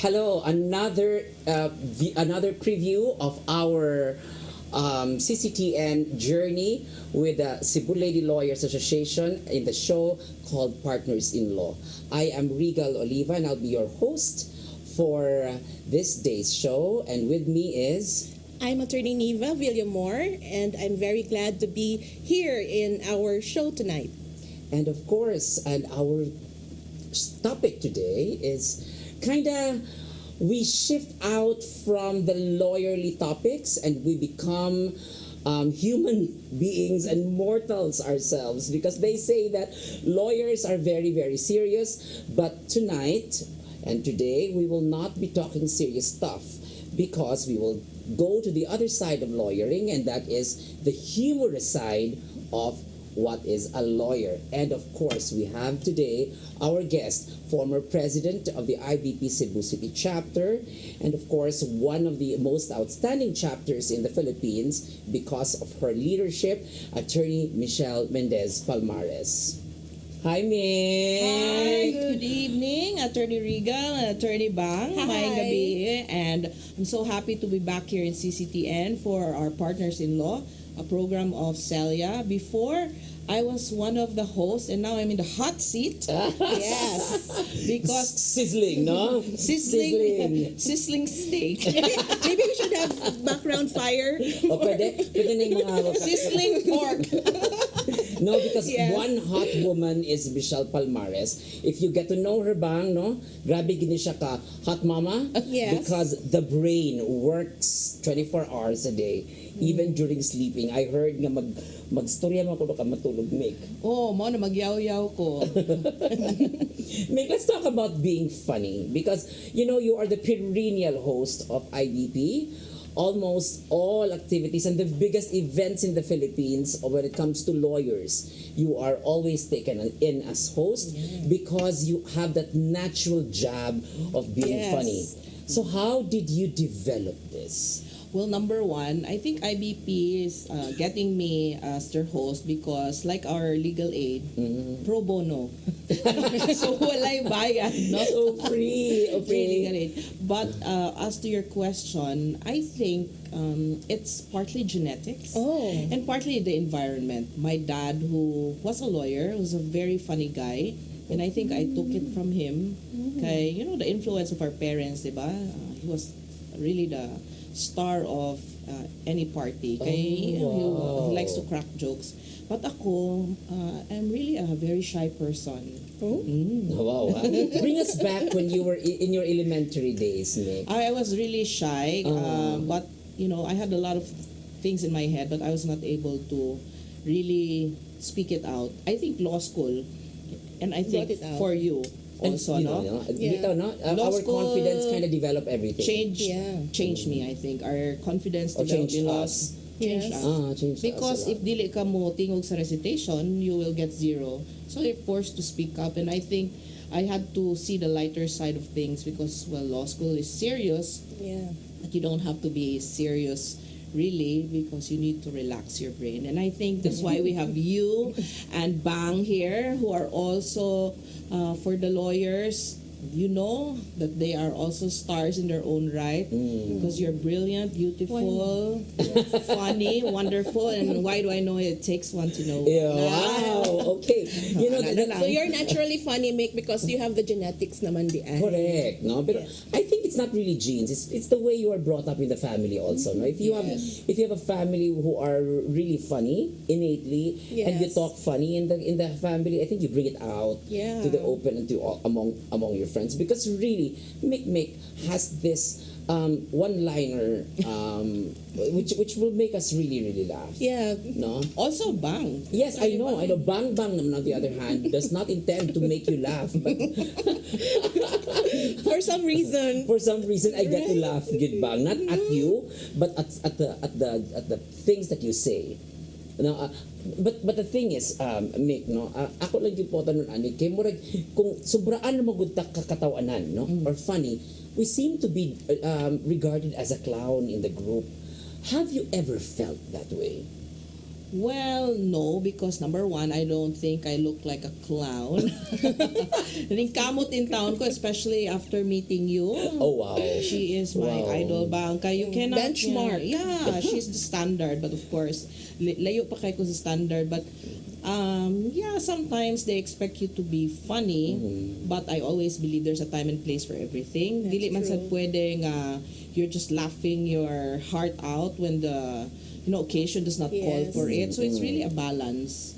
Hello, another preview of our CCTN journey with the Cebu Lady Lawyers Association in the show called Partners in Law. I am Regal Oliva and I'll be your host for this day's show, and with me is... I'm attorney Neva Villamor, and I'm very glad to be here in our show tonight. And of course, and our topic today is we shift out from the lawyerly topics and we become human beings and mortals ourselves, because they say that lawyers are very, very serious. But tonight and today, we will not be talking serious stuff, because we will go to the other side of lawyering, and that is the humorous side of what is a lawyer. And of course, we have today our guest, former president of the IBP Cebu City chapter, and of course, one of the most outstanding chapters in the Philippines because of her leadership, attorney Michelle Mendez Palmares. Hi, Mick! Hi, good evening, Attorney Regal and Attorney Bang. Hi. Maayong gabi. And I'm so happy to be back here in CCTN for our Partners in Law, a program of Celia. Before, I was one of the hosts, and now I'm in the hot seat. Yes, because Sizzling, no? sizzling steak. Maybe we should have background fire. O pwede na yung mga... Sizzling pork. No, because Yes. one hot woman is Michelle Palmares. If you get to know her bang, no? Grabe gini siya ka hot mama. Yes. Because the brain works 24 hours a day, even during sleeping. I heard nga magstorya mo ko ka matulog, Mick. Oh, mo na magyaw-yaw ko. Mick, let's talk about being funny, because you know you are the perennial host of IBP. Almost all activities and the biggest events in the Philippines when it comes to lawyers, you are always taken in as host, because you have that natural jab of being Yes. funny. So how did you develop this? Well, number one, I think IBP is getting me as their host because, like our legal aid, pro bono. So, walay bayad, no? So free, Free legal okay. aid. But as to your question, I think it's partly genetics. Oh. And partly the environment. My dad, who was a lawyer, was a very funny guy. And I think I took it from him. Kay, you know, the influence of our parents, diba? He was really the star of any party. Kay, wow. he likes to crack jokes. But ako, I'm really a very shy person. Oh. Wow. Bring us back when you were in your elementary days, Nick. I was really shy, but you know, I had a lot of things in my head, but I was not able to really speak it out. I think law school, and I think Brought it out. for you also, And, no? Dito, no? Law Our school confidence kind of develop everything. Changed me, I think. Our confidence Or developed changed in us. laws. Changed Yes. us. Changed Because us a lot. if dili ka mo tingog sa recitation, you will get zero. So you're forced to speak up, and I think I had to see the lighter side of things because, well, law school is serious, Yeah. but you don't have to be serious really, because you need to relax your brain. And I think that's why we have you and Bang here, who are also for the lawyers. You know that they are also stars in their own right, because you're brilliant, beautiful, funny, wonderful, and why do I know it takes one to know Yeah, one? wow. Okay. You know, Ano lang. So you're naturally funny, Mick, because you have the genetics naman di ay. correct, no? But Yes. I think it's not really genes. It's the way you are brought up in the family also, no? If you Yes. have a family who are really funny innately, and you Yes. talk funny in the family, I think you bring it out Yeah. to the open and to among your friends, because really Mick has this one-liner which will make us really laugh. Yeah. No? Also, Bang. Yes, I know. Bang Bang naman on the other hand does not intend to make you laugh, but For some reason. for some reason I get to laugh with Bang, not at you, but at the things that you say. No, but the thing is, Mick, no, ako lang yung po tanong ani kay murag kung sobraan na magud ta kakatawanan, no, or funny, we seem to be regarded as a clown in the group. Have you ever felt that way? Well, no, because number one, I don't think I look like a clown. I think kamot in town ko, especially after meeting you. Oh, wow. She is my Wow. idol, Bangka. You cannot... Benchmark. Yeah, she's the standard. But of course, layo pa kayo ko sa standard. But yeah, sometimes they expect you to be funny. But I always believe there's a time and place for everything. That's Dili man sa true. pwedeng you're just laughing your heart out when the occasion does not call Yes. for it. So it's really a balance.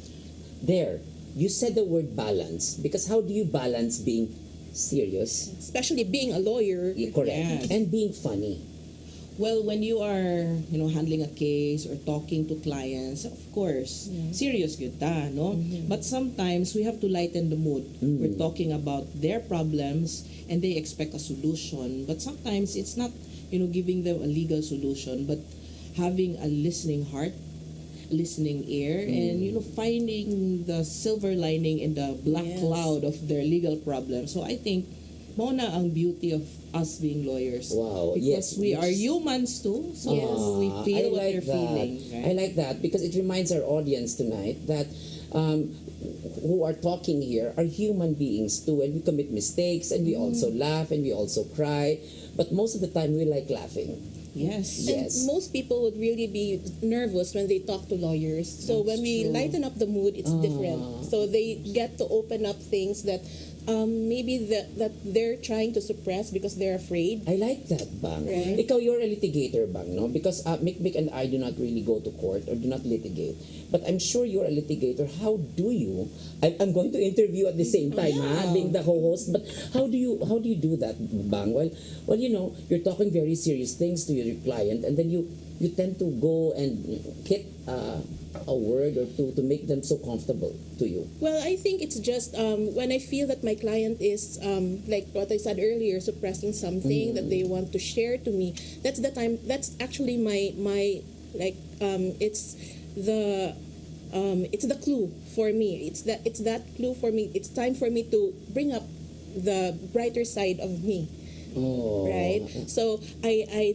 There, you said the word balance, because how do you balance being serious, Especially being a lawyer. correct, Yes. and being funny? Well, when you are, handling a case or talking to clients, of course, serious good ta, no? But sometimes we have to lighten the mood. We're talking about their problems and they expect a solution. But sometimes it's not, giving them a legal solution, but having a listening heart, listening ear, and, finding the silver lining in the black Yes. cloud of their legal problem. So I think, mo na ang beauty of us being lawyers. Wow, Because yes. we are humans too, so we Ah, feel I what like they're that. feeling. I Right? like that because it reminds our audience tonight that who are talking here are human beings too, and we commit mistakes, and we also laugh, and we also cry. But most of the time, we like laughing. Yes. Yes. And most people would really be nervous when they talk to lawyers. So That's when we true. lighten up the mood, it's different. So they get to open up things that maybe that they're trying to suppress because they're afraid. I like that, Bang. Right. Ikaw, you're a litigator, Bang, no? Because Mick and I do not really go to court or do not litigate. But I'm sure you're a litigator. How do you? I'm going to interview at the same time, ha? Being the co-host. But how do you do that, Bang? Well, you're talking very serious things to your client, and then you tend to go and hit a word or two to make them so comfortable to you. Well, I think it's just when I feel that my client is, like what I said earlier, suppressing something that they want to share to me. That's the time. That's actually my like it's the clue for me. It's that clue for me. It's time for me to bring up the brighter side of me. Oh. Right? So I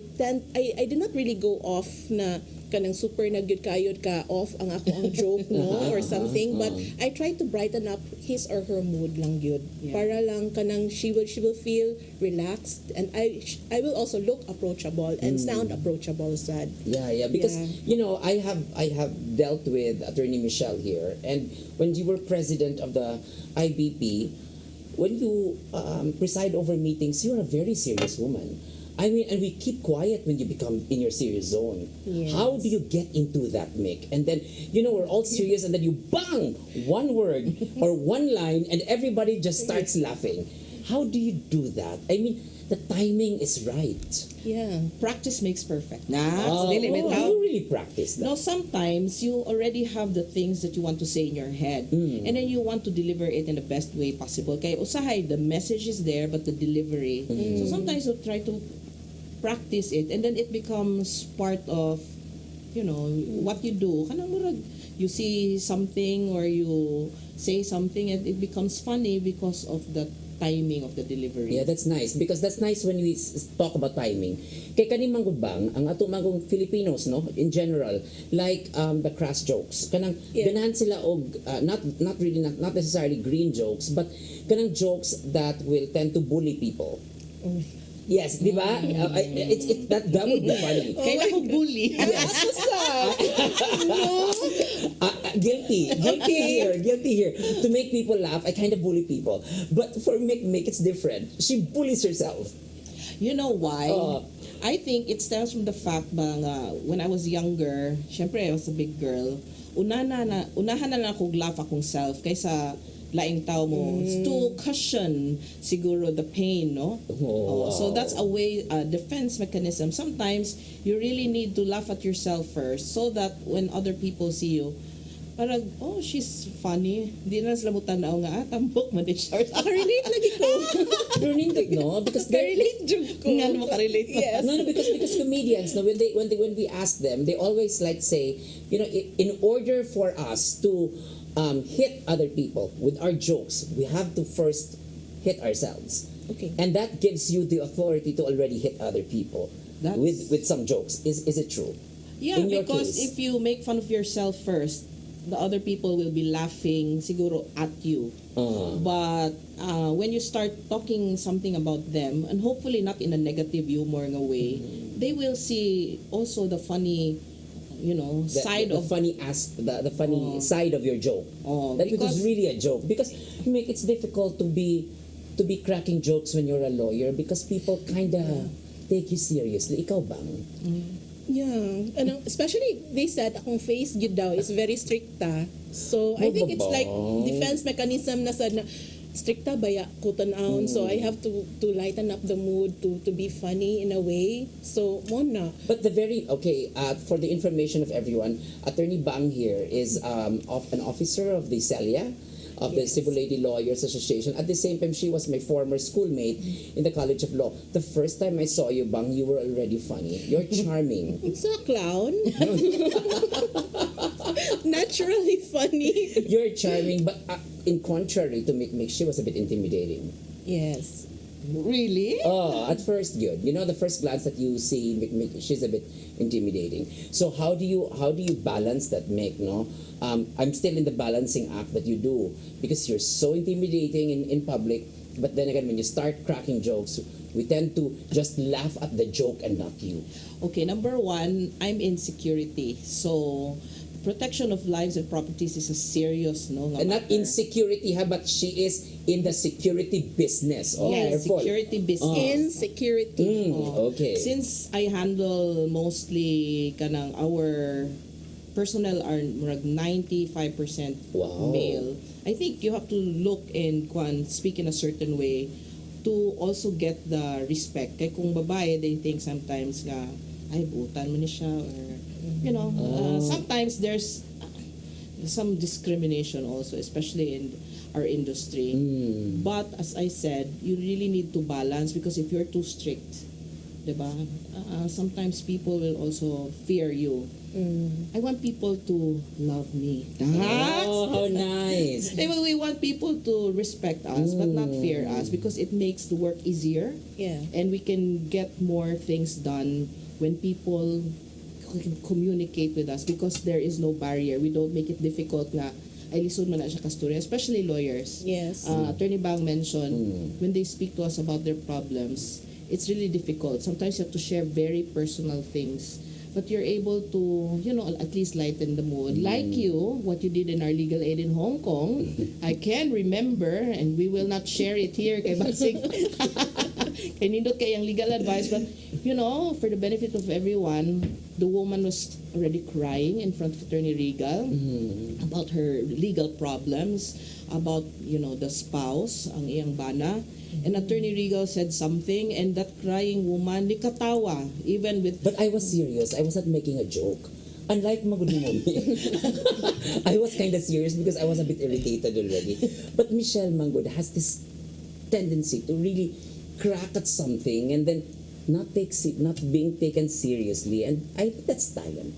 do not really go off na kanang super nagyud kayod ka off ang ako ang joke no or something, but I try to brighten up his or her mood lang gyud para lang kanang she will feel relaxed, and I will also look approachable and sound approachable sad. Yeah, because Yeah. I have dealt with Attorney Michelle here, and when you were president of the IBP, when you preside over meetings, you're a very serious woman. I mean, and we keep quiet when you become in your serious zone. Yes. How do you get into that, Mick? And then, we're all serious, and then you bang one word or one line, and everybody just starts laughing. How do you do that? I mean, the timing is right. Yeah. Practice makes perfect. Oh, Dili bitaw. you really practice that. No, sometimes you already have the things that you want to say in your head, and then you want to deliver it in the best way possible. Kaya usahay, the message is there, but the delivery. So sometimes you try to practice it, and then it becomes part of, what you do. Kanang murag, you see something or you say something, and it becomes funny because of the timing of the delivery. Yeah, that's nice, because that's nice when we talk about timing. Kay kaning manggubang, ang ato mangong Filipinos, no, in general, like the crass jokes. Kanang ganahan sila og not necessarily green jokes, but kanang jokes that will tend to bully people. Yes, di ba? It's that would be funny. Kailan ko bully? Guilty here. To make people laugh, I kind of bully people. But for Mick, it's different. She bullies herself. You know why? Oh. I think it stems from the fact bang when I was younger, syempre I was a big girl, unahan na lang akong laugh akong self kaysa laing tao mo. It's to cushion siguro the pain, no? Oh, So wow. that's a way, defense mechanism. Sometimes you really need to laugh at yourself first so that when other people see you, parang, oh, she's funny. Di na sila mo tanaw nga, tambok man din siya. Relate lagi ko. Learning no? Because they're Relate jud ko. Nga mo ka-relate pa. Yes. No, because comedians, no, when we ask them, they always like say, in order for us to hit other people with our jokes, we have to first hit ourselves. Okay. And that gives you the authority to already hit other people That's- with some jokes. Is it true? Yeah, in your because case? if you make fun of yourself first, the other people will be laughing siguro at you. But when you start talking something about them, and hopefully not in a negative humor way, they will see also the funny, side the of. funny the funny side of your joke. That it was because- really a joke, because it's difficult to be cracking jokes when you're a lawyer, because people kind of take you seriously. Ikaw bang? Yeah. And especially, they said, akong face gyud daw is very stricta. So, I think it's like defense mechanism na sad na, stricta baya ko tan-aon. So, I have to lighten up the mood, to be funny in a way. So, mo na. But for the information of everyone, Attorney Bang here is an officer of the CELIA, of the Yes. Cebu Lady Lawyers Association. At the same time, she was my former schoolmate in the College of Law. The first time I saw you, Bang, you were already funny. You're charming. It's a clown. Naturally funny. You're charming, but in contrary to Mick, she was a bit intimidating. Yes. Really? Oh, at first, good. The first glance that you see, Mick, she's a bit intimidating. So how do you balance that, Mick? No, I'm still in the balancing act that you do, because you're so intimidating in public. But then again, when you start cracking jokes, we tend to just laugh at the joke and not you. Okay, number one, I'm in security. So, protection of lives and properties is a serious And not matter. insecurity, but she is in the security business. Oh, Yes, careful. security business. Insecurity. Okay. Since I handle mostly kanang our personnel are murag 95% Wow. male, I think you have to look and speak in a certain way to also get the respect. Kaya kung babae, they think sometimes nga, ay, butan mo ni siya, or, sometimes there's some discrimination also, especially in our industry. But as I said, you really need to balance, because if you're too strict, diba? Sometimes people will also fear you. I want people to love me. Oh, how nice. We want people to respect us, but not fear us, because it makes the work easier, Yeah. and we can get more things done when people can communicate with us, because there is no barrier. We don't make it difficult na ay lisod man na siya kasturya, especially lawyers. Yes. Attorney Bang mentioned when they speak to us about their problems, it's really difficult. Sometimes you have to share very personal things, but you're able to, at least lighten the mood. Like you, what you did in our legal aid in Hong Kong, I can remember, and we will not share it here kay Basig. Kay nindot kayang legal advice, but for the benefit of everyone, the woman was already crying in front of Attorney Regal about her legal problems, about the spouse, ang iyang bana. And Attorney Regal said something, and that crying woman nikatawa, even with. But I was serious. I was not making a joke. Unlike Magudumon, I was kind of serious because I was a bit irritated already. But Michelle Mangud has this tendency to really crack at something and then not being taken seriously, and I think that's talent.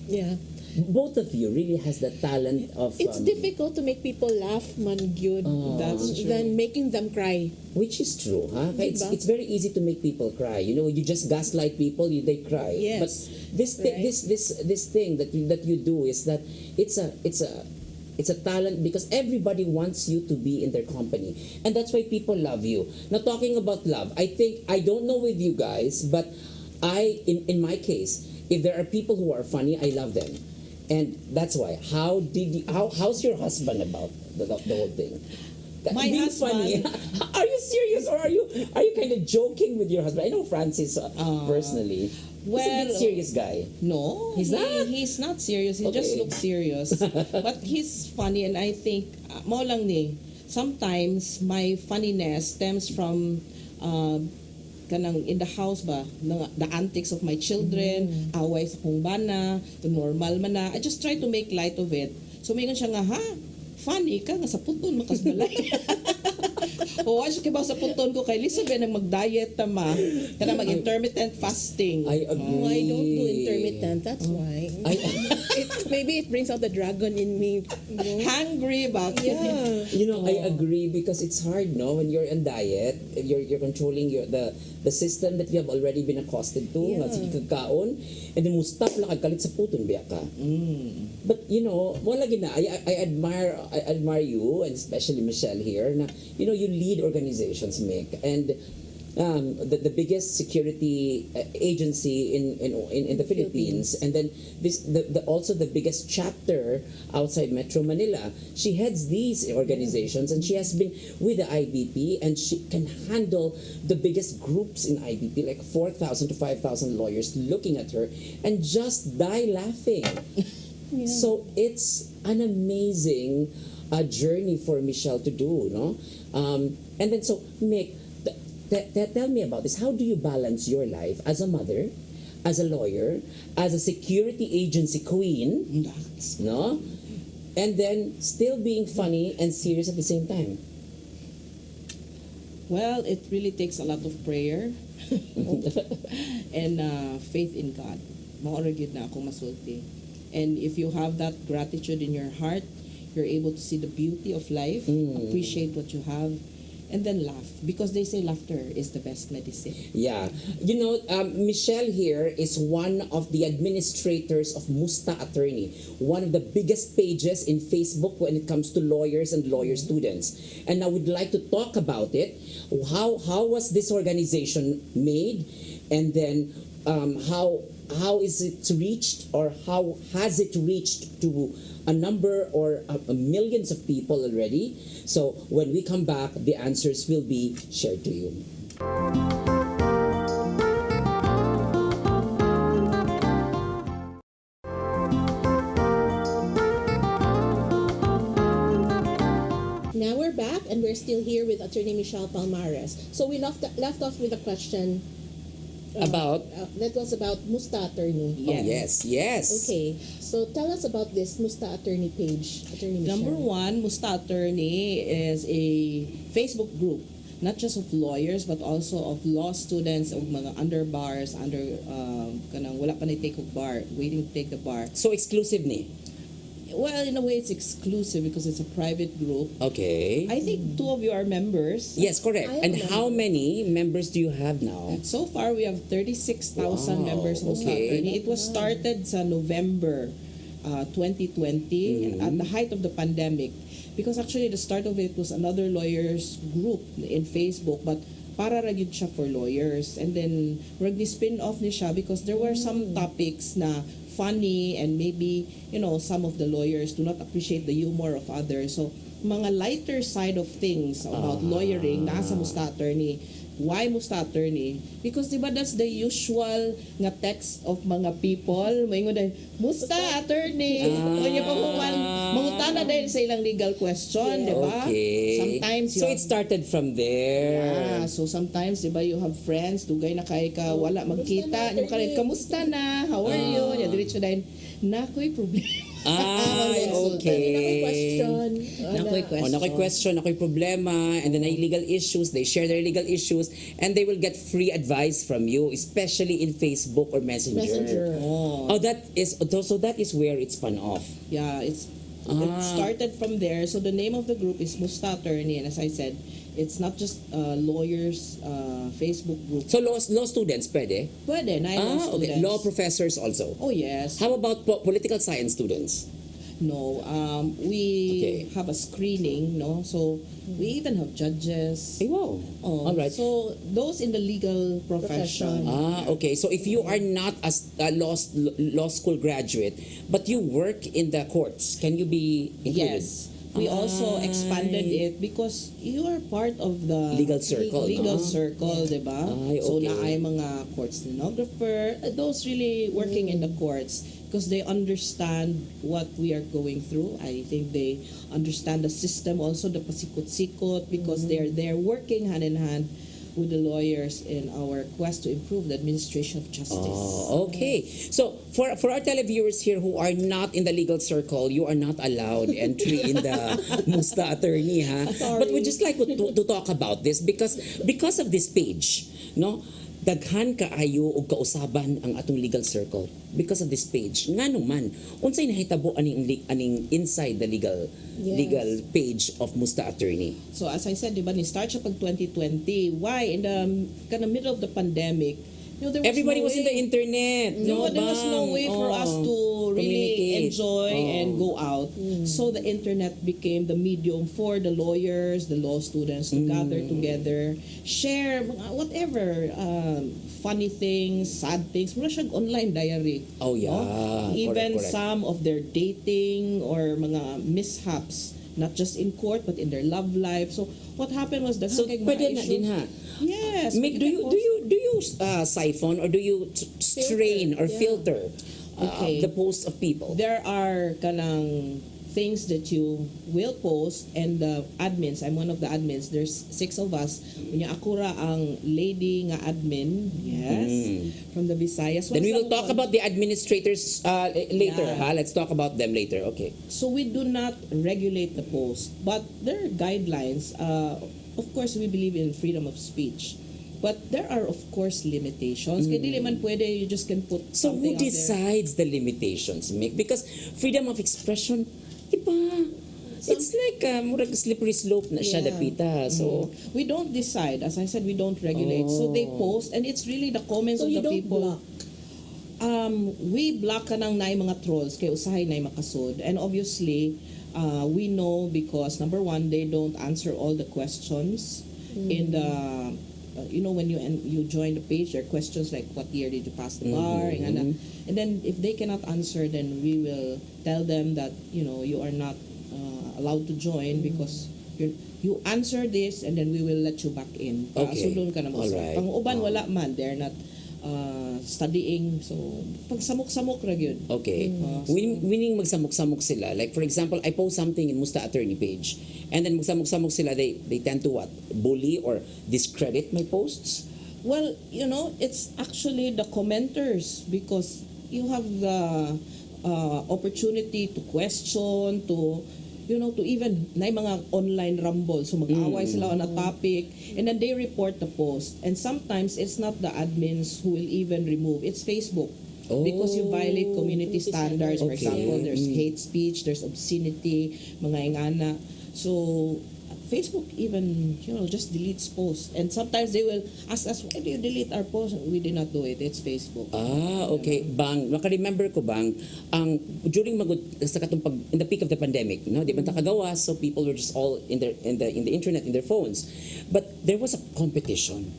Yeah. Both of you really has the talent of It's difficult to make people laugh, man, gyud, That's true. than making them cry. Which is true, huh? Diba? It's very easy to make people cry. You just gaslight people, they cry. Yes. But this thing that you do is that it's a talent, because everybody wants you to be in their company, and that's why people love you. Now, talking about love, I don't know with you guys, but in my case, if there are people who are funny, I love them. And that's why. How's your husband about the whole thing? My Being husband- funny. Are you serious, or are you kind of joking with your husband? I know Francis personally. He's a bit serious guy. No, He's not? He's not serious. He just Okay. looks serious. But he's funny, and I think, mao lang ni, sometimes my funniness stems from kanang in the house ba, the antics of my children, away sa kong bana, the normal man na. I just try to make light of it. So mayroon siya nga, funny ka nga sa puton makas balay. O wa siya kibaw sa puton ko kay Elizabeth nang mag-diet tama, kana mag-intermittent fasting. I agree. Oh, I don't do intermittent, that's why. I, Maybe it brings out the dragon in me. Hungry ba? Yeah. I agree because it's hard, no? When you're on diet, if you're controlling the system that you have already been accosted to, nga sige kagkaon, and then mo stop lang kagkalit sa puton biya ka. But wala gina. I admire you, and especially Michelle here, na you lead organizations, Mick, and the biggest security agency in the Philippines, and then also the biggest chapter outside Metro Manila. She heads these organizations, and she has been with the IBP, and she can handle the biggest groups in IBP, like 4,000 to 5,000 lawyers looking at her and just die laughing. So it's an amazing journey for Michelle to do, no? And then so Mick, tell me about this. How do you balance your life as a mother, as a lawyer, as a security agency queen, no? And then still being funny and serious at the same time? Well, it really takes a lot of prayer and faith in God. Maura gyud na ako masulti. And if you have that gratitude in your heart, you're able to see the beauty of life, appreciate what you have, and then laugh, because they say laughter is the best medicine. Yeah. Michelle here is one of the administrators of Musta Attorney, one of the biggest pages in Facebook when it comes to lawyers and lawyer students. And I would like to talk about it. How was this organization made? And then how is it reached, or how has it reached to a number or millions of people already? So when we come back, the answers will be shared to you. Now we're back, and we're still here with Attorney Michelle Palmares. So we left off with a question About? that was about Musta Attorney. Yes. Oh, yes. Okay, so tell us about this Musta Attorney page, Attorney Michelle. Number one, Musta Attorney is a Facebook group, not just of lawyers but also of law students, of mga underbars, kanang wala pa na take of bar, waiting to take the bar. So exclusive ni? Well, in a way, it's exclusive because it's a private group. Okay. I think two of you are members. Yes, correct. I am And member. how many members do you have now? So far, we have 36,000 Wow, members of Musta okay. Attorney. It was started sa November 2020 at the height of the pandemic, because actually the start of it was another lawyers group in Facebook, but para ra gyud siya for lawyers. And then spin off ni siya because there were some topics na funny, and maybe some of the lawyers do not appreciate the humor of others. So mga lighter side of things about lawyering nasa Musta Attorney. Why Musta Attorney? Because diba that's the usual nga text of mga people. Maingon dahil, Musta Attorney. Kanya pa mangutana dahil sa ilang legal question, diba? Okay. Sometimes So it started from there. Yeah, so sometimes, di ba, you have friends, dugay na kay ka, wala magkita, yung kalit, kamusta na? How are you? Ya diretso dahil, nakoy problema. Okay. Question. Nakoy question. Nakoy question, nakoy problema, and then ay legal issues, they share their legal issues, and they will get free advice from you, especially in Facebook or Messenger. Oh. That is where it's spun off. Yeah, it started from there. So the name of the group is Musta Attorney, and as I said, it's not just lawyers Facebook group. So law students, pwede? Pwede, na law Okay. students. Law professors also. Oh yes. How about political science students? No, we have a screening, no? So we even have judges. Hey, wow. Oh, All right. So those in the legal profession. Okay. So if you are not a law school graduate, but you work in the courts, can you be included? Yes. We also expanded it because you are part of the Legal circle, Legal no? circle, diba? Ay, So okay. na ay mga court stenographer, those really working in the courts, because they understand what we are going through. I think they understand the system also, the pasikot-sikot, because they are there working hand in hand with the lawyers in our quest to improve the administration of justice. Oh, okay. So for our televiewers here who are not in the legal circle, you are not allowed entry in the Musta Attorney, ha? But we just like to talk about this because of this page, no? daghan kaayo og kausaban ang atong legal circle because of this page. Ngano man, unsay nahitabo aning inside the legal Yes. legal page of Musta Attorney? So as I said, di ba, ni-start siya pag 2020. Why? In the kind of middle of the pandemic, there was Everybody no was in way- the internet. No, there was no way for us to really Communicate. enjoy and Oh. go out. So the internet became the medium for the lawyers, the law students to gather together, share whatever funny things, sad things. Mura siyang online diary. Oh, yeah. no? Even Correct. some of their dating or mga mishaps, not just in court but in their love life. So what happened was the So pwede na din ha. Yes. Mick, we do can you post- siphon or do you strain or yeah. filter Okay. the posts of people? There are kanang things that you will post, and the admins, I'm one of the admins, there's 6 of us. Kunya ako ra ang lady nga admin, yes, from the Visayas. Then we Once will lang talk one- about the administrators later. Yeah. Ha? Let's talk about them later. Okay. So we do not regulate the post, but there are guidelines. Of course, we believe in freedom of speech. But there are, of course, limitations. Kaya dili man pwede, you just can put So who something out there. decides the limitations, Mick? Because freedom of expression, iba. It's like murag slippery slope na siya Yeah. dapita. So We don't decide. As I said, we don't regulate. So they post, and it's really the comments So of you the don't people. block. We block ka ng naay mga trolls kay usahay naay makasud. And obviously, we know because number one, they don't answer all the questions in the when you join the page, there are questions like what year did you pass the bar, and then if they cannot answer, then we will tell them that you are not allowed to join because you answer this, and then we will let you back in. Okay. Sulon ka na mo. Alright. Pang uban wala man, they're not studying, so pag samok-samok ra gyud. okay. Winning magsamok-samok sila. Like for example, I post something in Musta Attorney page, and then magsamok-samok sila. They tend to what? Bully or discredit my posts. Well, it's actually the commenters because you have the opportunity to question, to even na mga online rumble. So mag-away sila on a topic, and then they report the post. And sometimes it's not the admins who will even remove. It's Facebook. Because you violate community standards. For Okay. example, there's hate speech, there's obscenity, mga ingana. So Facebook even, just deletes posts. And sometimes they will ask us, why do you delete our post? We did not do it. It's Facebook. Okay. Bang, maka-remember ko bang, during sa katong in the peak of the pandemic, di ba takagawa, so people were just all in the internet, in their phones. But there was a competition.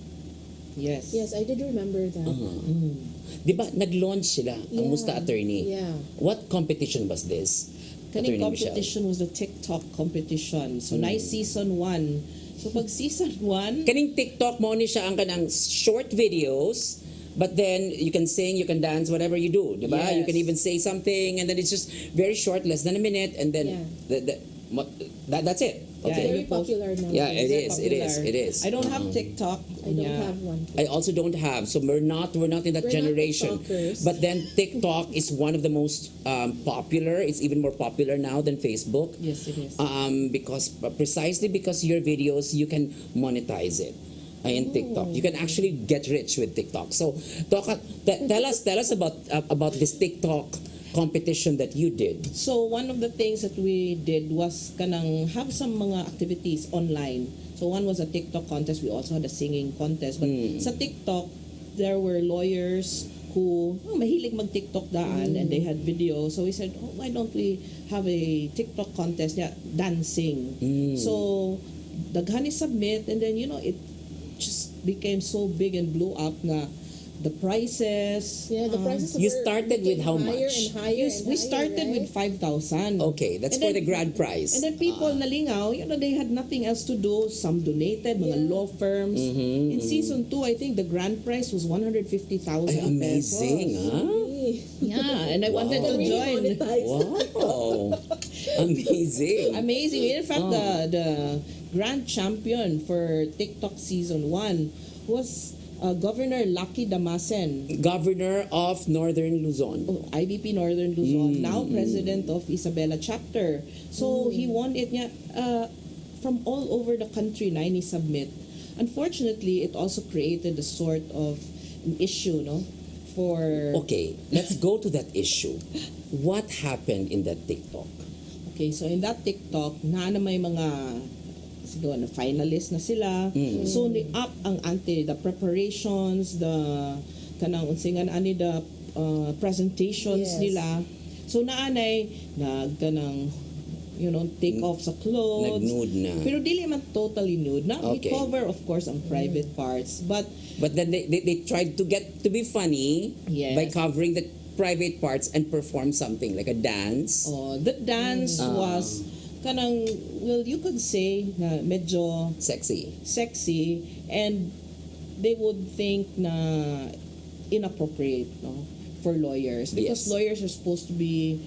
Yes. Yes, I did remember that. Di ba, nag-launch sila, ang Yeah. Musta Attorney. Yeah. What competition was this? Kaning Attorney Michelle? competition was the TikTok competition. So, nice season 1. So, pag season 1, Kaning TikTok mo ni siya ang kanang short videos, but then you can sing, you can dance, whatever you do, di ba? You Yes. can even say something, and then it's just very short, less than a minute, and then that's it. Okay. Very popular now. Yeah, it very is, popular. it is. I don't have TikTok. I don't have one. I also don't have, so we're not in that We're not generation. TikTokers. But then TikTok is one of the most popular. It's even more popular now than Facebook. Yes, it is. Precisely because your videos, you can monetize it in TikTok. You can actually get rich with TikTok. So tell us about this TikTok competition that you did. So one of the things that we did was kanang have some mga activities online. So one was a TikTok contest. We also had a singing contest. But sa TikTok, there were lawyers who mahilig mag-TikTok daan and they had video. So we said, why don't we have a TikTok contest? Yeah, dancing. So daghan submit, and then it just became so big and blew up na the prices. Yeah, the prices You were started with getting how higher much? and higher. Yes, and we higher, started right? with 5,000. Okay, that's And for then- the grand prize. And then people nalingaw, they had nothing else to do. Some donated, mga law firms. In season 2, I think the grand prize was 150,000 Ay, amazing, pesos. huh? Yeah, and I wanted to Really join. monetized. Wow. Amazing. Amazing. In fact, the grand champion for TikTok season 1 was Governor Lucky Damasen, Governor of Northern Luzon. IBP Northern Luzon, now president of Isabela chapter. So he won it niya from all over the country na ini submit. Unfortunately, it also created a sort of issue, no? For Okay, let's go to that issue. What happened in that TikTok? Okay, so in that TikTok, na may mga siguro na finalist na sila. So ni up ang the preparations, the kanang unsingan ani the presentations Yes. nila. So naanay kanang take off sa clothes. Nag-nude na. Pero dili man totally nude. Na we Okay. cover of course ang private parts, but But then they tried to get to be funny Yes. by covering the private parts and perform something like a dance. the dance was kanang, well, you could say na medyo Sexy. sexy, and they would think na inappropriate, no, for lawyers, because Yes. lawyers are supposed to be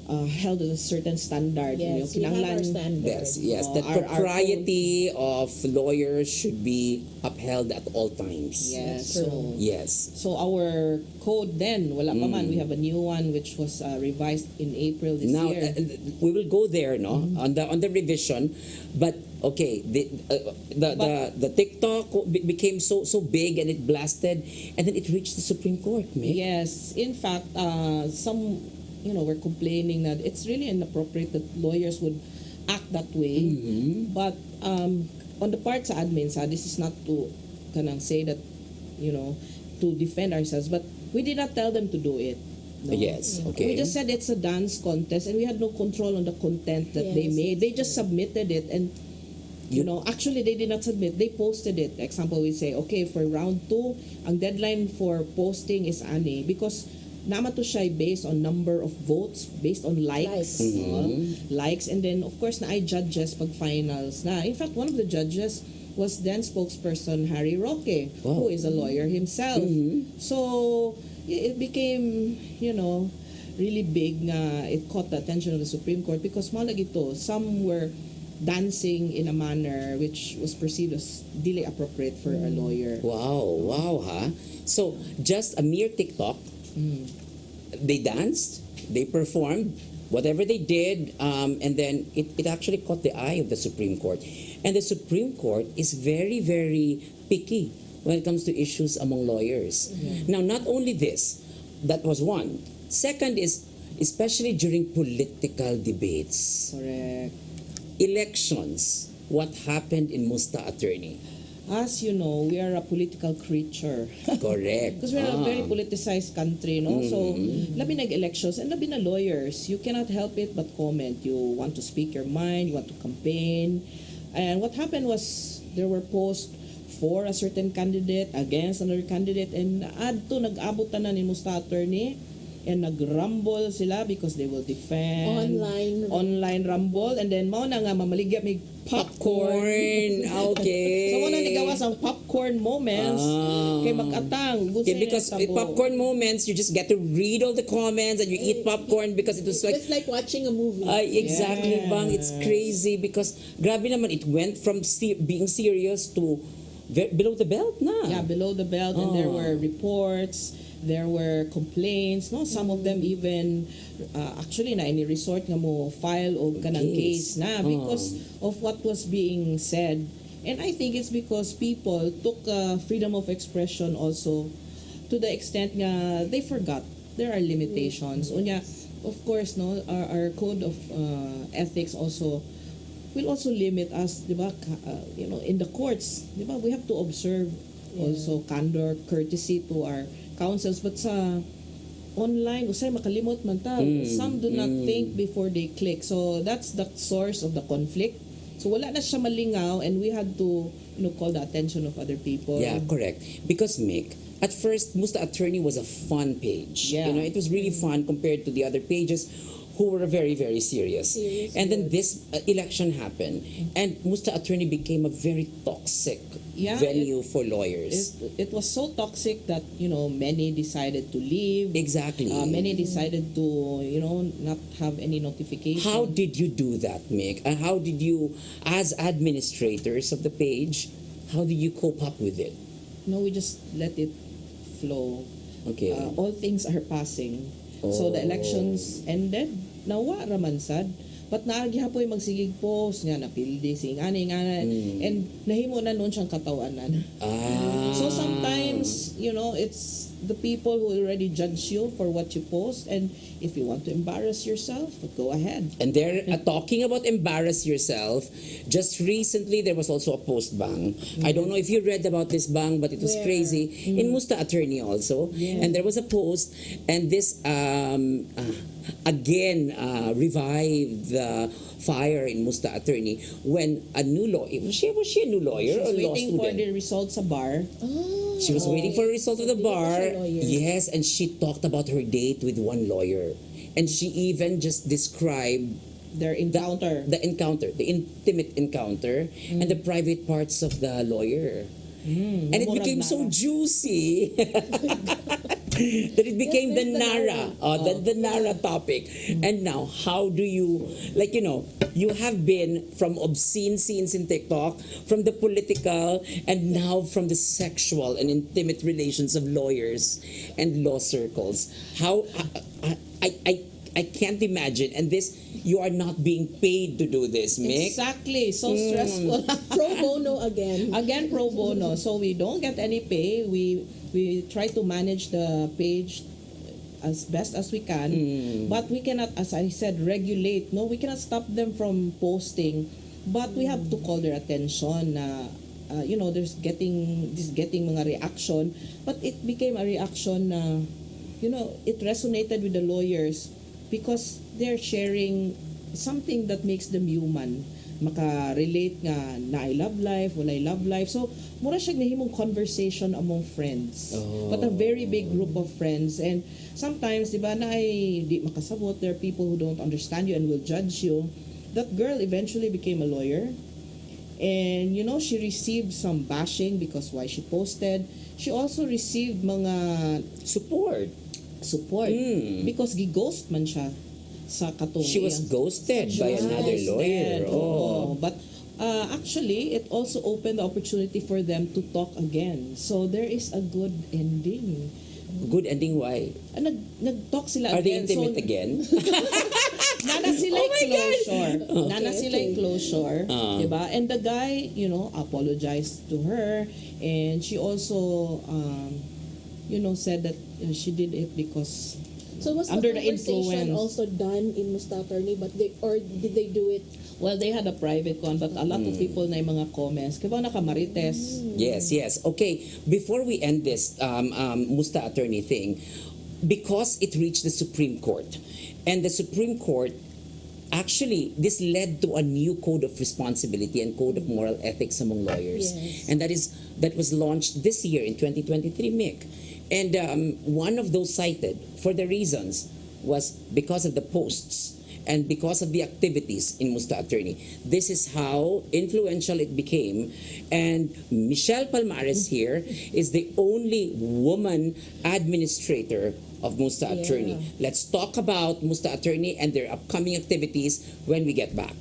held at a certain standard. Yes, we have our Yes, standards. yes. The Our propriety of lawyers should be upheld at all times. Yes. True. So Yes. so our code then wala pa man, we have a new one which was revised in April this Now year. we will go there, no, on the revision, but okay, the TikTok became so big and it blasted, and then it reached the Supreme Court. Yes, in fact, some were complaining that it's really inappropriate that lawyers would act that way. But on the part sa admin, this is not to kanang say that to defend ourselves, but we did not tell them to do it. No. Yes, okay. We just said it's a dance contest, and we had no control on the content that they Yes. made. They just submitted it, and actually they did not submit. They posted it. Example, we say, okay, for round 2, ang deadline for posting is ani, because naman to siya based on number of votes, based on likes, likes, and then of course na ay judges pag finals na. In fact, one of the judges was then spokesperson Harry Roque, who is a lawyer himself. So it became, really big nga it caught the attention of the Supreme Court because malagito, some were dancing in a manner which was perceived as dili appropriate for a lawyer. Wow, huh? So just a mere TikTok. They danced, they performed, whatever they did, and then it actually caught the eye of the Supreme Court. And the Supreme Court is very, very picky when it comes to issues among lawyers. Now, not only this, that was one. Second is, especially during political debates, Correct. elections, what happened in Musta Attorney. As you know, we are a political creature. Correct. Because we're a very politicized country, no? So, labi nag-elections and labi na lawyers, you cannot help it but comment. You want to speak your mind, you want to campaign. And what happened was, there were posts for a certain candidate, against another candidate, and nag-abot na ni Musta Attorney, and nag-rumble sila because they will defend online rumble, and then mao na nga mamaligya may popcorn. Okay. So muna nigawas ang popcorn moments kay mag-atang. Yeah, because popcorn moments, you just get to read all the comments and you eat popcorn because it was like It's like watching a movie. exactly, Yes. bang. It's crazy because grabe naman, it went from being serious to below the belt na. Yeah, below the belt, and there were reports, there were complaints, no, some of them even actually na ini resort nga mo file og kanang case na because of what was being said. And I think it's because people took freedom of expression also to the extent nga they forgot there are limitations. Unya, of course, no, our code of ethics also will also limit us, di ba, in the courts, di ba, we have to observe also candor, courtesy to our counsels, but sa online, usay makalimot man ta. Some do not think before they click. So that's the source of the conflict. So wala na siya malingaw, and we had to call the attention of other people. Yeah, correct. Because Mick, at first, Musta Attorney was a fun page. Yeah. It was really fun compared to the other pages who were very, very serious. And then this election happened, and Musta Attorney became a very toxic venue for lawyers. It was so toxic that many decided to leave. Exactly. Many decided to not have any notification. How did you do that, Mick? And how did you, as administrators of the page, how did you cope up with it? No, we just let it flow. Okay. All things are passing. So the elections ended. Nawa raman sad. But naagihapoy magsigig post nga napildi sing ani and nahimo na noon siyang katawanan. So sometimes, it's the people who already judge you for what you post, and if you want to embarrass yourself, go ahead. And they're talking about embarrass yourself. Just recently, there was also a post, Bang. I don't know if you read about this, Bang, but it was Where? crazy. In Musta Attorney also. Yeah. And there was a post, and this again revived the fire in Musta Attorney when a new lawyer, was she a new lawyer or She's law waiting for student? the results sa bar. Oh, She was waiting for the result of the Hindi pa bar. siya lawyer. Yes, and she talked about her date with one lawyer. And she even just described Their encounter. the encounter, the intimate encounter, and the private parts of the lawyer. And it Murag became so Nara. juicy that it became the Yes, there's Nara, the Nara topic. And now, how do you, you have been from obscene scenes in TikTok, from the political, and now from the sexual and intimate relations of lawyers and law circles. How, I can't imagine. And this, you are not being paid to do this, Mick. Exactly. So stressful. pro bono again. Again, pro bono. So we don't get any pay. We try to manage the page as best as we can. But we cannot, as I said, regulate. No, we cannot stop them from posting. But we have to call their attention na there's getting mga reaction. But it became a reaction na, it resonated with the lawyers because they're sharing something that makes them human. Maka-relate nga na I love life, wala I love life. So, mura siya nahimong conversation among friends. But a very big group of friends. And sometimes, di ba, na ay di makasabot, there are people who don't understand you and will judge you. That girl eventually became a lawyer. And, she received some bashing because why she posted. She also received mga Support. because gi-ghost man siya sa katong She was iyang- ghosted by She was another lawyer. ghosted, oo. But actually, it also opened the opportunity for them to talk again. So there is a good ending. Good ending, why? Nag-talk sila Are they again. intimate So, again? nana sila closure. Nana sila okay. closure. Diba? And the guy, apologized to her. And she also, said that she did it because So was Under the the conversation influence. also done in Musta Attorney, did they do it? well, they had a private one, but a lot of people na yung mga comments. Kaya ba nakamarites? Yes. Okay, before we end this Musta Attorney thing, because it reached the Supreme Court, and the Supreme Court, actually, this led to a new code of responsibility and code of moral ethics among lawyers. Yes. And that was launched this year in 2023, Mick. And one of those cited for the reasons was because of the posts and because of the activities in Musta Attorney. This is how influential it became. And Michelle Palmares here is the only woman administrator of Musta Attorney. Let's talk about Musta Attorney and their upcoming activities when we get back.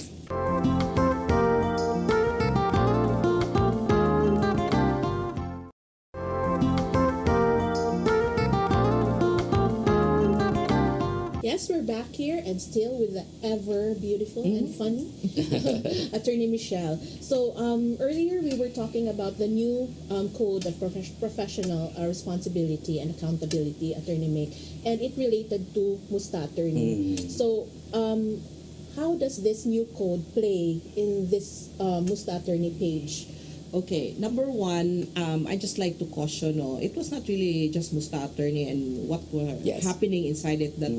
Yes, we're back here and still with the ever beautiful and funny Attorney Michelle. So earlier we were talking about the new code of professional responsibility and accountability Attorney Mick, and it related to Musta Attorney. So how does this new code play in this Musta Attorney page? Okay, number one, I just like to caution, it was not really just Musta Attorney and what were Yes. happening inside it that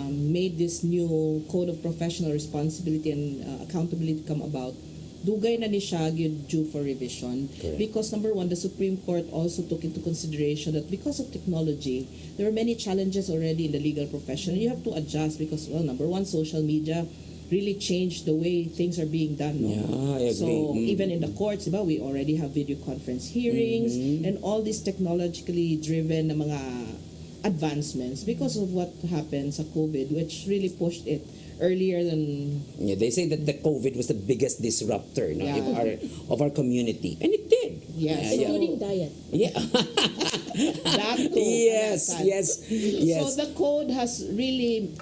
made this new Code of Professional Responsibility and Accountability come about. Dugay na ni siya gyud due for revision. Correct. Because number one, the Supreme Court also took into consideration that because of technology, there are many challenges already in the legal profession. You have to adjust because, well, number one, social media really changed the way things are being done. No? Yeah, I agree. So even in the courts, diba, we already have video conference hearings and all these technologically driven na mga advancements because of what happened sa COVID, which really pushed it earlier than Yeah, they say that the COVID was the biggest disruptor no, Yeah. of our community. And it did. Yes. Yeah, Including diet. yeah. that too. Yes. So the code has really,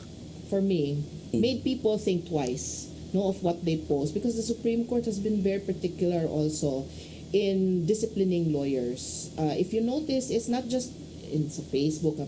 for me, made people think twice, no, of what they post, because the Supreme Court has been very particular also in disciplining lawyers. If you notice, it's not just in sa Facebook,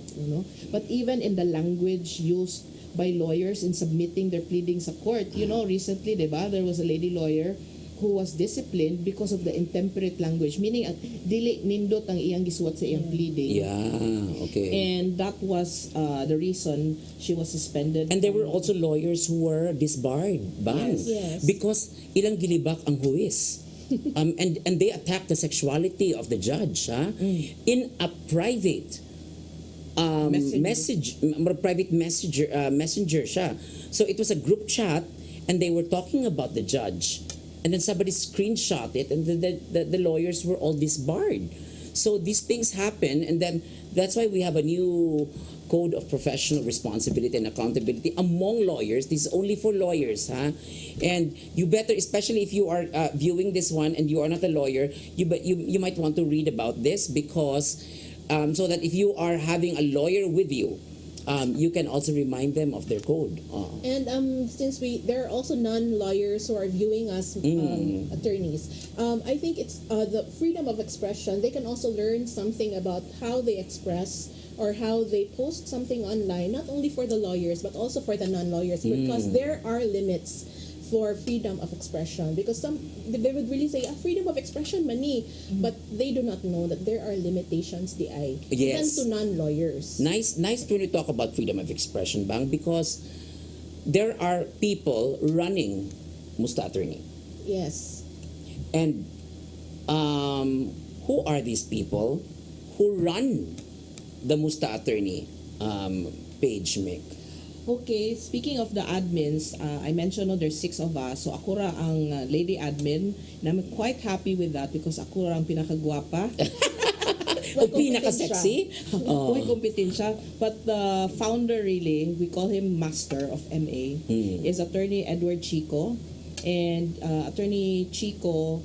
but even in the language used by lawyers in submitting their pleadings sa court. Recently, diba, there was a lady lawyer who was disciplined because of the intemperate language, meaning dili nindot ang iyang gisuwat sa iyang pleading. Yeah, okay. And that was the reason she was suspended. And there were also lawyers who were disbarred, bang, Yes. because ilang gilibak ang huwis. And they attacked the sexuality of the judge in a private private messenger siya. So it was a group chat and they were talking about the judge, and then somebody screenshot it and the lawyers were all disbarred. So these things happen, and then that's why we have a new code of professional responsibility and accountability among lawyers. This is only for lawyers, and you better, especially if you are viewing this one and you are not a lawyer, you might want to read about this, because so that if you are having a lawyer with you, you can also remind them of their code. And since there are also non-lawyers who are viewing us, attorneys, I think it's the freedom of expression. They can also learn something about how they express or how they post something online, not only for the lawyers but also for the non-lawyers, because there are limits for freedom of expression, because they would really say freedom of expression mani, but they do not know that there are limitations even Yes. to non-lawyers. Nice when you talk about freedom of expression, bang, because there are people running Musta Attorney. Yes. And who are these people who run the Musta Attorney page, Mick? Okay, speaking of the admins, I mentioned there's 6 of us. So ako ra ang lady admin, and I'm quite happy with that because ako ra ang pinakagwapa. O pinaka-sexy? May kompetensya. But the founder really, we call him Master of MA, is Attorney Edward Chico. And Attorney Chico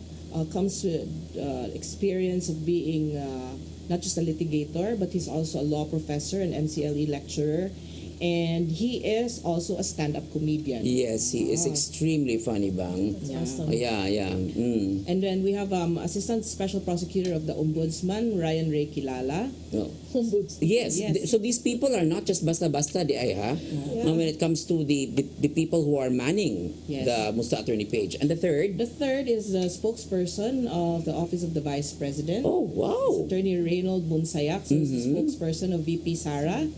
comes with experience of being not just a litigator, but he's also a law professor and MCLE lecturer. And he is also a stand-up comedian. Yes, he is extremely funny, bang. Yeah. Awesome. Yeah. And then we have Assistant Special Prosecutor of the Ombudsman, Ryan Ray Kilala. No. Ombudsman. Yes. Yes. So these people are not just basta-basta di ay, ha? When it comes to the people who are manning Yes. the Musta Attorney page. And the third? The third is the spokesperson of the Office of the Vice President. Oh, wow. Attorney Reynold Bunsayak, so he's the spokesperson of VP Sara.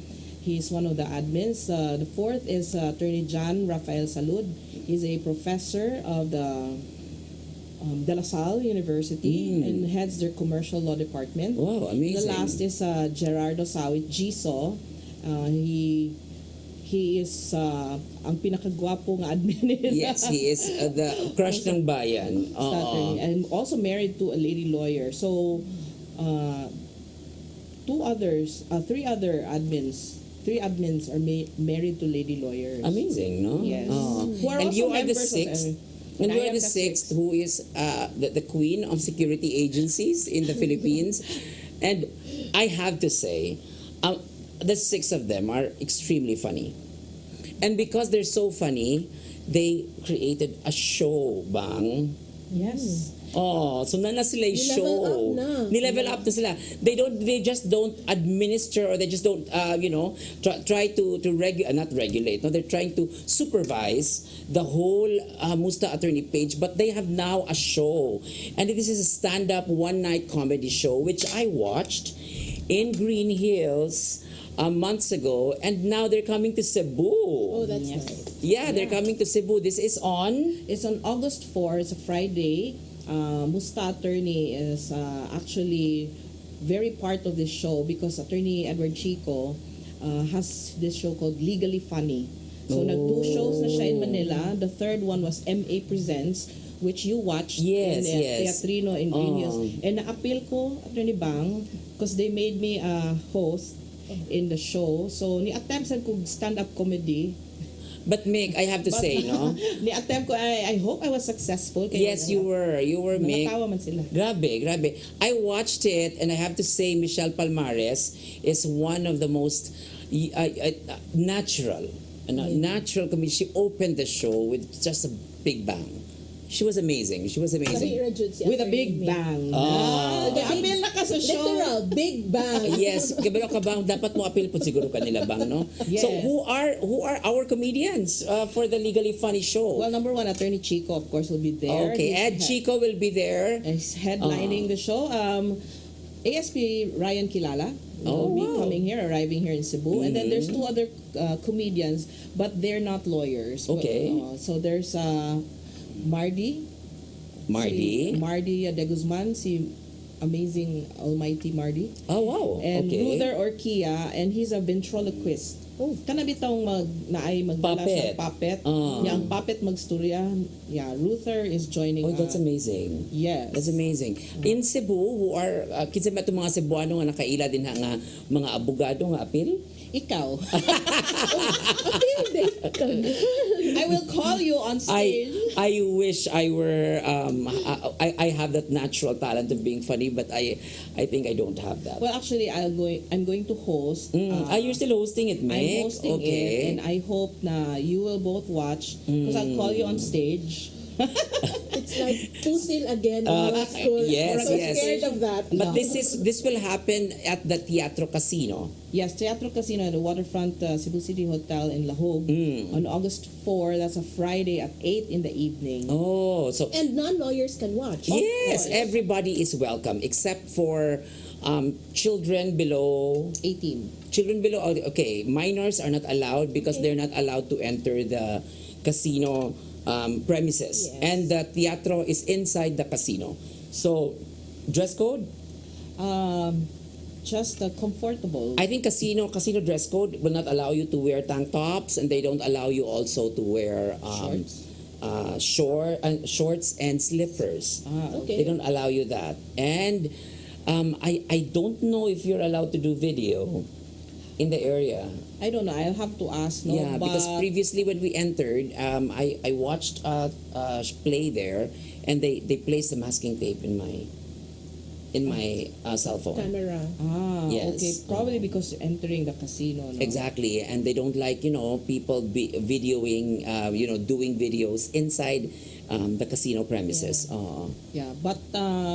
He's one of the admins. The fourth is Attorney John Rafael Salud. He's a professor of the De La Salle University and heads their commercial law department. Wow, amazing. The last is Gerardo Sawit Giso. He is ang pinakagwapong admin nila. Yes, he is the crush ng bayan. Attorney, and also married to a lady lawyer. So, three other admins. 3 admins are married to lady lawyers. Amazing, no? Yes. Who are And also you are the members of sixth. MA. And I you are am the the sixth who is the queen of security agencies in the Philippines. And I have to say, the 6 of them are extremely funny. And because they're so funny, they created a show, bang. Yes. Oh, so na sila yung Ni-level show. up na. Ni-level up na sila. They just don't administer, or they just don't try to not regulate. No, they're trying to supervise the whole Musta Attorney page, but they have now a show. And this is a stand-up one-night comedy show which I watched in Green Hills months ago, and now they're coming to Cebu. Oh, that's Yes. nice. Yeah, they're coming to Cebu. This is on It's on August 4. It's a Friday. Musta Attorney is actually very part of this show because Attorney Edward Chico has this show called Legally Funny. So nag-2 shows na siya in Manila. The third one was MA Presents, which you watched Yes, in yes. Teatrino in Green Hills. And na-appeal ko, Attorney Bang, because they made me a host in the show. So ni-attempt sa kong stand-up comedy. But Mick, I have to say, no? Ni-attempt ko, I hope I was successful. Kaya Yes, you were, Mick. Nakatawa man sila. Grabe. I watched it, and I have to say, Michelle Palmares is one of the most natural natural comedy. She opened the show with just a big bang. She was amazing. She was amazing. Mahira jud siya With a for big me. bang. Oh. Apil na ka sa show. Literal, big bang. Yes, kabalo ka bang dapat mo appeal po siguro kanila bang no? Yes. So who are our comedians for the Legally Funny show? Well, number one, Attorney Chico, of course, will be there. Okay, Ed He's Chico will be there. He's headlining the show. ASP Ryan Kilala will be wow. coming here, arriving here in Cebu. And then there's two other comedians, but they're not lawyers. Okay. So there's Mardy. Mardy. Si Mardy de Guzman, si Amazing Almighty Mardy. Oh wow. And Okay. Luther Orquia, and he's a ventriloquist. Oh, kana bitong magdala Puppet. siya puppet. Ah. Yang puppet magstorya. Yeah, Luther is joining Oh, that's us. amazing. Yes. That's amazing. In Cebu, who are kinsa ba itong mga Cebuano nga nakaila din nga mga abogado nga apil? Ikaw. I will call you on stage. I wish I were I have that natural talent of being funny, but I think I don't have that. Well, actually, I'm going to host. You're still hosting it, Mick? I'm hosting Okay. it, and I hope na you will both watch because I'll call you on stage. It's like Pusil again in high school. yes, I'm so yes. scared of that. But this will happen at the Teatro Casino. Yes, Teatro Casino at the Waterfront Cebu City Hotel in Lahog on August 4. That's a Friday at 8 in the evening. Oh, so And non-lawyers can watch. yes, course. everybody is welcome except for children below 18. children below. Okay, minors are not allowed because they're not allowed to enter the casino premises, Yes. and the teatro is inside the casino. So, dress code. Just comfortable. I think casino dress code will not allow you to wear tank tops, and they don't allow you also to wear shorts and slippers. Okay. They don't allow you that. And I don't know if you're allowed to do video in the area. I don't know. I'll have to ask. No, Yeah, but because previously when we entered, I watched a play there, and they placed the masking tape in my cell phone. Camera. Yes. okay. Probably because entering the casino. No? Exactly, and they don't like people videoing, doing videos inside the casino premises. Yeah, but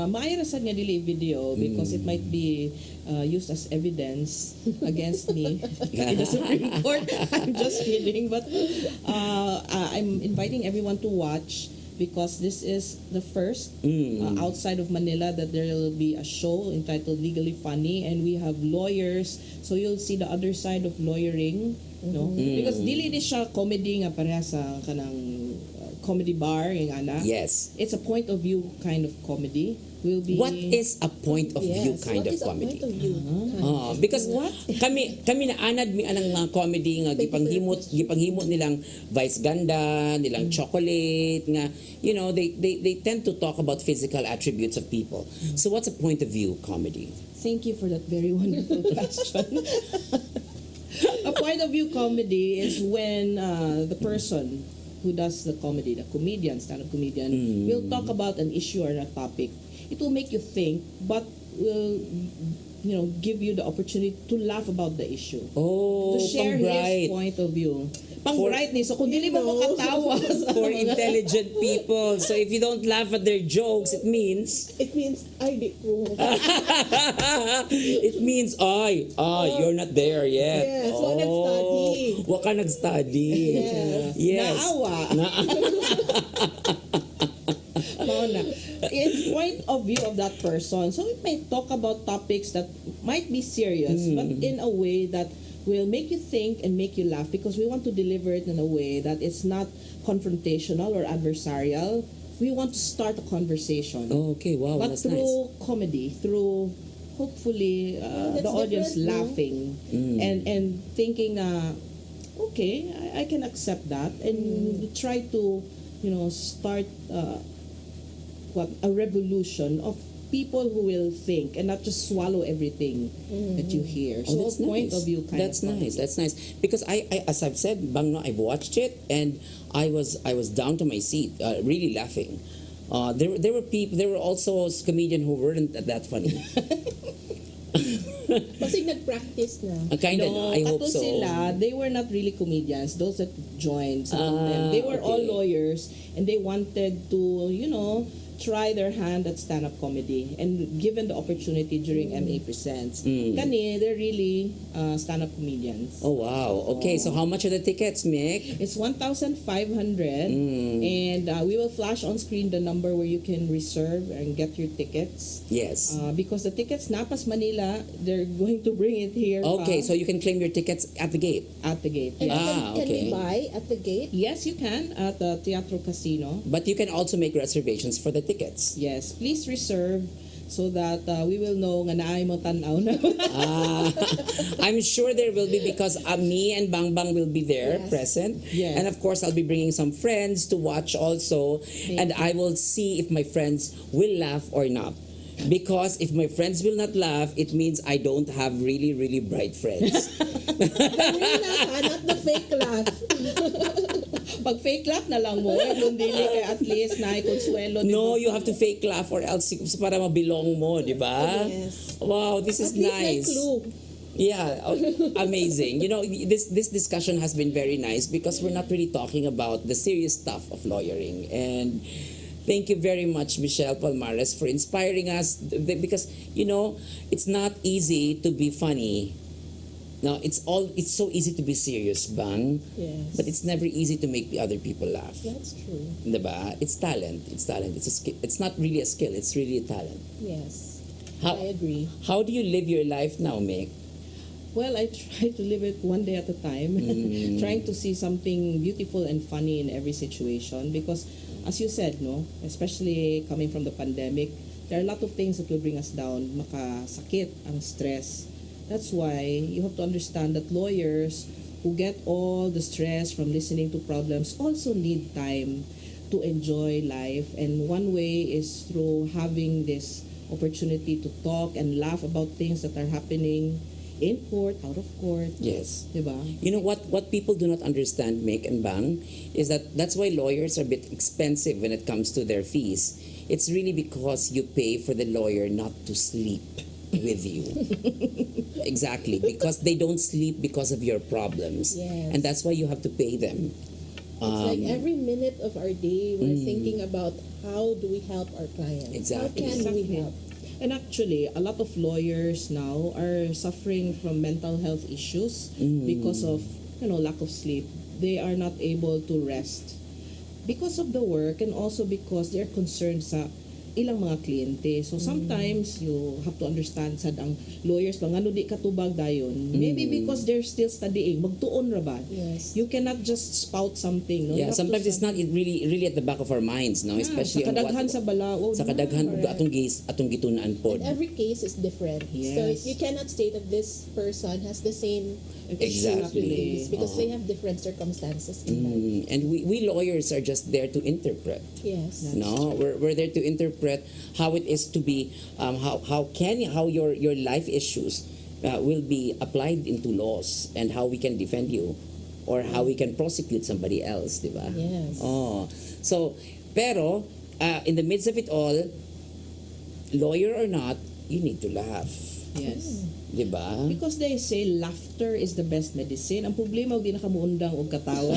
maayo ra sad nga dili video because it might be used as evidence against me in the Supreme Court. I'm just kidding, but I'm inviting everyone to watch because this is the first outside of Manila that there will be a show entitled Legally Funny, and we have lawyers, so you'll see the other side of lawyering, no? Because dili ni siya comedy nga pareha sa kanang comedy bar yung ana. Yes. It's a point of view kind of comedy. Will be What is a point of view Yes, kind what of is a comedy? point of view? Because kami naanad mi anang mga comedy nga gipanghimot nilang vice ganda, nilang chocolate nga they tend to talk about physical attributes of people. So what's a point of view comedy? Thank you for that very wonderful question. A point of view comedy is when the person who does the comedy, the comedian, stand-up comedian, will talk about an issue or a topic. It will make you think, but will give you the opportunity to laugh about the issue. Oh, To share pang-bright. his point of view. Pang For- bright ni, so kung dili mo makatawa For intelligent people. So if you don't laugh at their jokes, it means It means I did wrong. it means you're not there yet. Yes, wa nag-study. Wa ka nag-study. Yes. Yes. Naawa. Mao na. It's point of view of that person. So it may talk about topics that might be serious, but in a way that will make you think and make you laugh, because we want to deliver it in a way that it's not confrontational or adversarial. We want to start a conversation. Okay, wow, But that's through comedy, through hopefully that's the audience different, no? laughing and thinking na okay, I can accept that, and try to start a revolution of people who will think and not just swallow everything that you hear. Oh, So that's point nice. of view kind That's of nice. That's nice. Because I as I've said, Bangno, I've watched it and I was down to my seat, really laughing. There were also comedians who weren't that funny. Kasi nag-practice na. Kind of, No, I hope kato so. sila, they were not really comedians. Those that joined, some of them, they were all okay. lawyers, and they wanted to, try their hand at stand-up comedy. And given the opportunity during MA Presents, kani, they're really stand-up comedians. Oh, wow. Okay, so how much are the tickets, Mick? It's 1,500, and we will flash on screen the number where you can reserve and get your tickets. Yes. Because the tickets, Napas Manila, they're going to bring it here. Okay, so you can claim your tickets at the gate. At the gate. And Yeah. can okay. we buy at the gate? Yes, you can at the Teatro Casino. But you can also make reservations for the tickets. Yes, please reserve so that we will know nga naay mo tanaw na. I'm sure there will be because me and Bang Bang will be there Yes. present. Yes. And of course, I'll be bringing some friends to watch also. And I will see if my friends will laugh or not. Because if my friends will not laugh, it means I don't have really, really bright friends. The real laugh, not the fake laugh. Pag fake laugh na lang mo, kung dili kay at least naay consuelo. No, you have to fake laugh or else para mabilong mo, di ba? Yes. Wow, this is At least may nice. clue. Yeah, amazing. This discussion has been very nice because we're not really talking about the serious stuff of lawyering. And thank you very much, Michelle Palmares, for inspiring us because it's not easy to be funny. No, it's so easy to be serious, Bang. Yes. But it's never easy to make the other people laugh. That's true. Diba? It's talent. It's talent. It's a skill. It's not really a skill. It's really a talent. Yes. How I agree. how do you live your life now, Mick? Well, I try to live it one day at a time, trying to see something beautiful and funny in every situation. Because, as you said, no, especially coming from the pandemic, there are a lot of things that will bring us down. Makasakit, ang stress. That's why you have to understand that lawyers who get all the stress from listening to problems also need time to enjoy life. And one way is through having this opportunity to talk and laugh about things that are happening in court, out of court. Yes. Diba? You know what people do not understand, Mick and Bang, is that's why lawyers are a bit expensive when it comes to their fees. It's really because you pay for the lawyer not to sleep with you. Exactly, because they don't sleep because of your problems. Yes. And that's why you have to pay them. It's like every minute of our day, we're thinking about how do we help our clients? Exactly. How can we help? And actually, a lot of lawyers now are suffering from mental health issues because of lack of sleep. They are not able to rest because of the work and also because they're concerned sa ilang mga kliyente. So sometimes you have to understand sad ang lawyers ba ngano di katubag dayon. Maybe because they're still studying, magtuon ra ba? Yes. You cannot just spout something, no? You Yeah, have sometimes to it's not really at the back of our minds, no? Especially sa on kadaghan what sa balao. sa kadaghan ug atong gitun-an pod. And every case is different. So Yes. you cannot state that this person has the same Exactly. issues because they have different circumstances in life. And we lawyers are just there to interpret. Yes. No, we're there to interpret how it is to be how your life issues will be applied into laws and how we can defend you or how we can prosecute somebody else, di ba? Yes. Oh, so pero in the midst of it all, lawyer or not, you need to laugh, Yes. di ba? Because they say laughter is the best medicine. Ang problema, huwag di nakamuundang o katawa.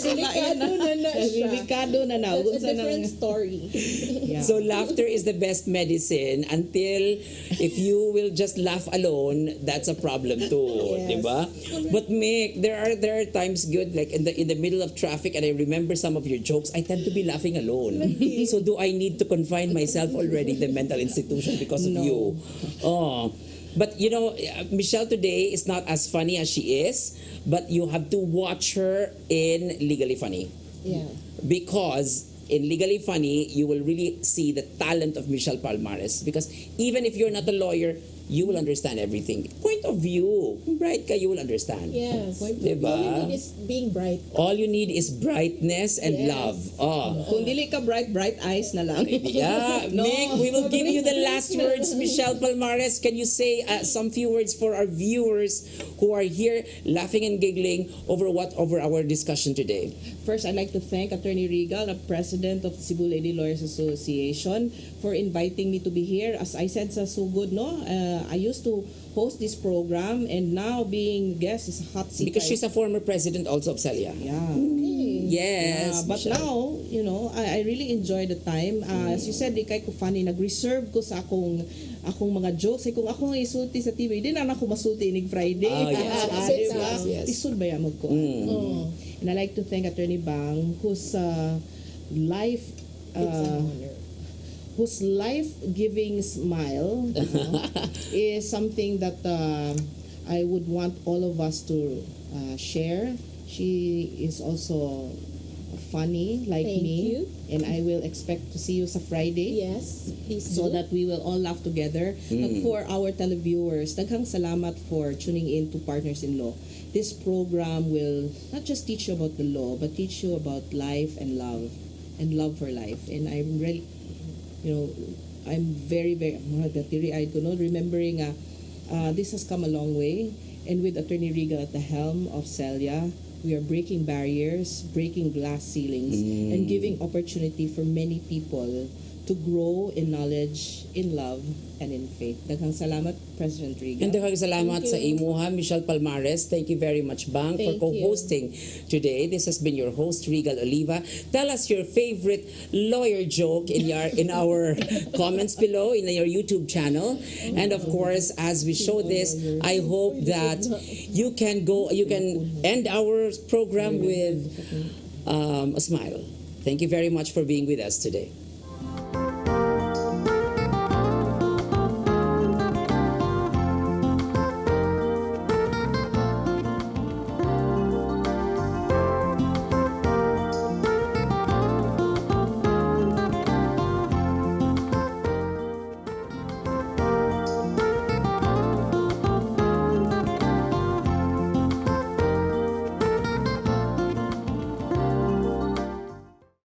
Delikado na siya. Delikado na na. That's a Unsa nang- different story. Yeah. So laughter is the best medicine until if you will just laugh alone, that's a problem too, Yes. di ba? But Mick, there are times good like in the middle of traffic and I remember some of your jokes, I tend to be laughing alone. So do I need to confine myself already in the mental institution because of No. you? Oh. But Michelle today is not as funny as she is, but you have to watch her in Legally Funny. Yeah. Because in Legally Funny, you will really see the talent of Michelle Palmares. Because even if you're not a lawyer, you will understand everything. Point of view. Kung bright ka, you will understand. Yes. Diba? All you need is being bright. All you need is brightness and Yes. love. Oh. Kung dili ka bright eyes na lang. Yeah, No. Mick, we will give you the last words. Michelle Palmares, can you say some few words for our viewers who are here laughing and giggling over our discussion today? First, I'd like to thank Attorney Regal, the President of Cebu Lady Lawyers Association, for inviting me to be here. As I said sa Sugod, no, I used to host this program, and now being guest is a hot seat. Because she's a former president also of Celia. yeah. Yes. But Michelle. now, I really enjoy the time. As you said, di kay ko funny, nag-reserve ko sa akong mga jokes. Kung ako nga isulti sa TV, di na ako masulti inig Friday. Ah, yes, Diba? yes. Isud ba yan ko? And I like to thank Attorney Bang, whose life whose life-giving smile is something that I would want all of us to share. She is also funny like Thank me, you. and I will expect to see you sa Friday. Yes, please So do. that we will all laugh together. And for our televiewers, daghang salamat for tuning in to Partners in Law. This program will not just teach you about the law, but teach you about life and love for life. And I'm really, I'm very, very, teary-eyed ko, no? Remembering this has come a long way. And with Attorney Regal at the helm of Celia, we are breaking barriers, breaking glass ceilings, and giving opportunity for many people to grow in knowledge, in love, and in faith. Daghang salamat, President Regal. And daghang salamat sa Thank you. imuha, Michelle Palmares. Thank you very much, Bang, for Thank co-hosting today. This has been your host, Regal Oliva. Tell us your favorite lawyer joke in our comments below in your YouTube channel. And of course, as we show this, I hope that you can end our program with a smile. Thank you very much for being with us today.